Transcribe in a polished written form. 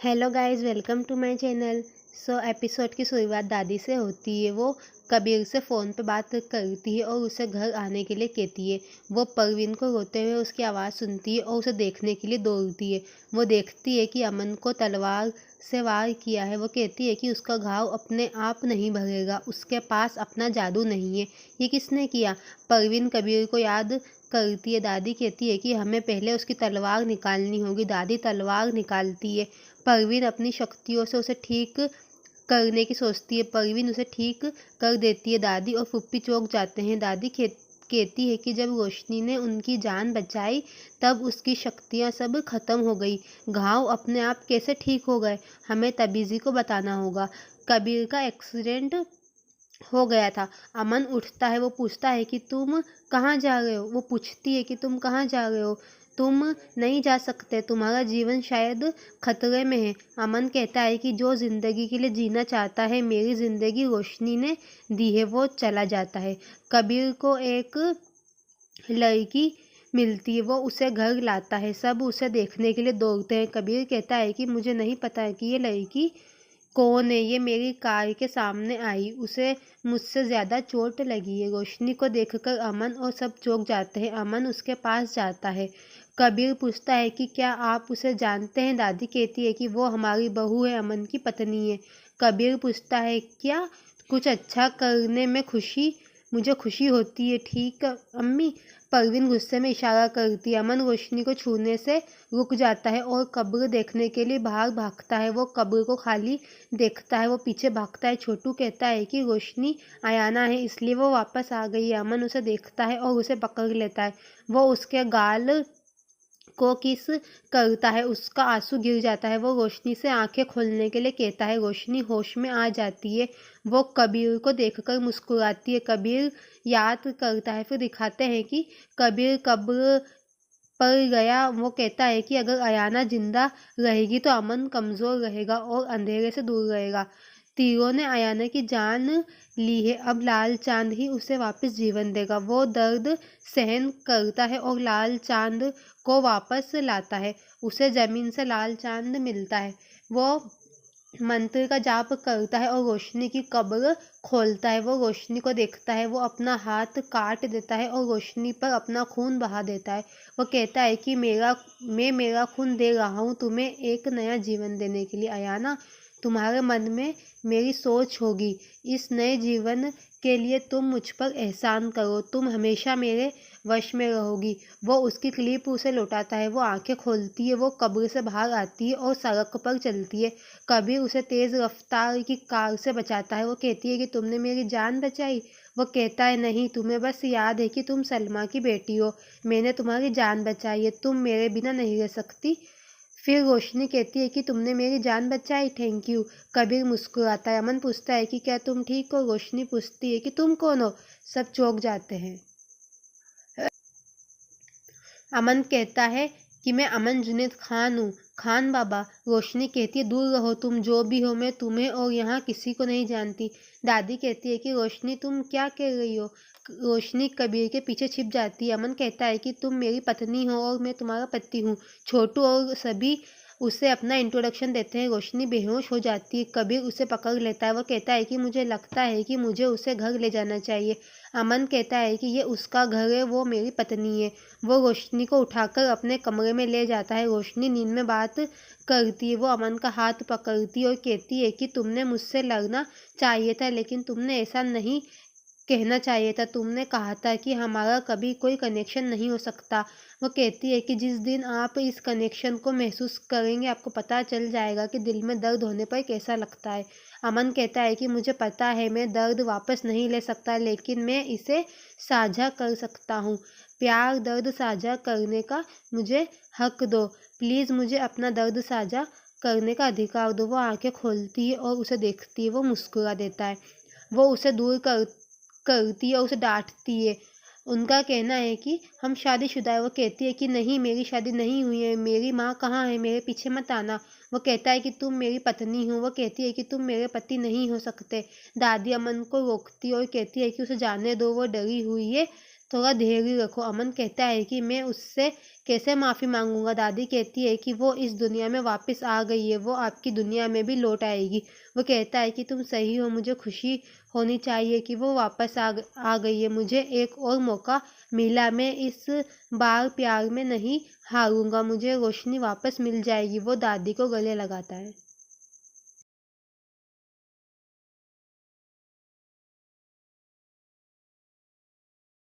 Hello guys, welcome to my channel. Episode की शुरुआत दादी से होती है। वो कबीर से फ़ोन पे बात करती है और उसे घर आने के लिए कहती है। वो परवीन को रोते हुए उसकी आवाज़ सुनती है और उसे देखने के लिए दौड़ती है। वो देखती है कि अमन को तलवार से वार किया है। वो कहती है कि उसका घाव अपने आप नहीं भरेगा, उसके पास अपना जादू नहीं है। ये किसने किया? परवीन कबीर को याद करती है। दादी कहती है कि हमें पहले उसकी तलवार निकालनी होगी। दादी तलवार निकालती है। परवीन अपनी शक्तियों से उसे ठीक करने की सोचती है। परवीन उसे ठीक कर देती है। दादी और फूफी चौंक जाते हैं। दादी कहती है कि जब रोशनी ने उनकी जान बचाई तब उसकी शक्तियाँ सब खत्म हो गई। घाव अपने आप कैसे ठीक हो गए? हमें तबीजी को बताना होगा। कबीर का एक्सीडेंट हो गया था। अमन उठता है। वो पूछता है कि तुम कहाँ जा रहे हो? वो पूछती है कि तुम कहाँ जा रहे हो? तुम नहीं जा सकते, तुम्हारा जीवन शायद खतरे में है। अमन कहता है कि जो जिंदगी के लिए जीना चाहता है, मेरी जिंदगी रोशनी ने दी है। वो चला जाता है। कबीर को एक लड़की मिलती है। वो उसे घर लाता है। सब उसे देखने के लिए दौड़ते हैं। कबीर कहता है कि मुझे नहीं पता कि ये लड़की कौन है। ये मेरी कार के सामने आई, उसे मुझसे ज़्यादा चोट लगी है। रोशनी को देखकर अमन और सब चौंक जाते हैं। अमन उसके पास जाता है। कबीर पूछता है कि क्या आप उसे जानते हैं? दादी कहती है कि वो हमारी बहू है, अमन की पत्नी है। कबीर पूछता है क्या कुछ अच्छा करने में मुझे खुशी होती है, ठीक अम्मी? परवीन गुस्से में इशारा करती है। अमन रोशनी को छूने से रुक जाता है और कब्र देखने के लिए बाहर भागता है। वो कब्र को खाली देखता है। वो पीछे भागता है। छोटू कहता है कि रोशनी आयाना है, इसलिए वो वापस आ गई है। अमन उसे देखता है और उसे पकड़ लेता है। वो उसके गाल को किस करता है। उसका आंसू गिर जाता है। वो रोशनी से आंखें खोलने के लिए कहता है। रोशनी होश में आ जाती है। वो कबीर को देखकर मुस्कुराती है। कबीर याद करता है। फिर दिखाते हैं कि कबीर कब्र पर गया। वो कहता है कि अगर अयाना जिंदा रहेगी तो अमन कमज़ोर रहेगा और अंधेरे से दूर रहेगा। तीरों ने अयाना की जान ली है, अब लाल चांद ही उसे वापस जीवन देगा। वो दर्द सहन करता है और लाल चांद को वापस लाता है। उसे ज़मीन से लाल चांद मिलता है। वो मंत्र का जाप करता है और रोशनी की कब्र खोलता है। वो रोशनी को देखता है। वो अपना हाथ काट देता है और रोशनी पर अपना खून बहा देता है। वो कहता है कि मैं मेरा खून दे रहा हूँ तुम्हें एक नया जीवन देने के लिए। अयाना, तुम्हारे मन में मेरी सोच होगी। इस नए जीवन के लिए तुम मुझ पर एहसान करो। तुम हमेशा मेरे वश में रहोगी। वो उसकी क्लिप उसे लौटाता है। वो आंखें खोलती है। वो कब्र से बाहर आती है और सड़क पर चलती है। कबीर उसे तेज़ रफ्तार की कार से बचाता है। वो कहती है कि तुमने मेरी जान बचाई। वो कहता है नहीं, तुम्हें बस याद है कि तुम सलमा की बेटी हो। मैंने तुम्हारी जान बचाई है, तुम मेरे बिना नहीं रह सकती। फिर रोशनी कहती है कि तुमने मेरी जान बचाई, थैंक यू। कबीर मुस्कुराता है। अमन पूछता है कि क्या तुम ठीक हो? रोशनी पूछती है कि तुम कौन हो? सब चौंक जाते हैं। अमन कहता है कि मैं अमन जुनैद खान हूँ। खान बाबा। रोशनी कहती है दूर रहो, तुम जो भी हो, मैं तुम्हें और यहाँ किसी को नहीं जानती। दादी कहती है कि रोशनी तुम क्या कह रही हो? रोशनी कबीर के पीछे छिप जाती है। अमन कहता है कि तुम मेरी पत्नी हो और मैं तुम्हारा पति हूँ। छोटू और सभी उसे अपना इंट्रोडक्शन देते हैं। रोशनी बेहोश हो जाती है। कबीर उसे पकड़ लेता है। वो कहता है कि मुझे लगता है कि मुझे उसे घर ले जाना चाहिए। अमन कहता है कि ये उसका घर है, वो मेरी पत्नी है। वो रोशनी को उठाकर अपने कमरे में ले जाता है। रोशनी नींद में बात करती है। वो अमन का हाथ पकड़ती है और कहती है कि तुमने मुझसे लड़ना चाहिए था, लेकिन तुमने ऐसा नहीं कहना चाहिए था। तुमने कहा था कि हमारा कभी कोई कनेक्शन नहीं हो सकता। वो कहती है कि जिस दिन आप इस कनेक्शन को महसूस करेंगे, आपको पता चल जाएगा कि दिल में दर्द होने पर कैसा लगता है। अमन कहता है कि मुझे पता है मैं दर्द वापस नहीं ले सकता, लेकिन मैं इसे साझा कर सकता हूँ। प्यार दर्द साझा करने का मुझे हक दो। प्लीज़ मुझे अपना दर्द साझा करने का अधिकार दो। वो आंखें खोलती है और उसे देखती है। वो मुस्कुरा देता है। वो उसे दूर करती है और उसे डांटती है। उनका कहना है कि हम शादीशुदा है। वो कहती है कि नहीं, मेरी शादी नहीं हुई है। मेरी माँ कहाँ है? मेरे पीछे मत आना। वो कहता है कि तुम मेरी पत्नी हो। वो कहती है कि तुम मेरे पति नहीं हो सकते। दादी अमन को रोकती है और कहती है कि उसे जाने दो, वो डरी हुई है। थोड़ा धैर्य रखो। अमन कहता है कि मैं उससे कैसे माफ़ी मांगूंगा। दादी कहती है कि वो इस दुनिया में वापस आ गई है, वो आपकी दुनिया में भी लौट आएगी। वो कहता है कि तुम सही हो, मुझे खुशी होनी चाहिए कि वो वापस आ गई है। मुझे एक और मौका मिला, मैं इस बार प्यार में नहीं हारूंगा, मुझे रोशनी वापस मिल जाएगी। वो दादी को गले लगाता है।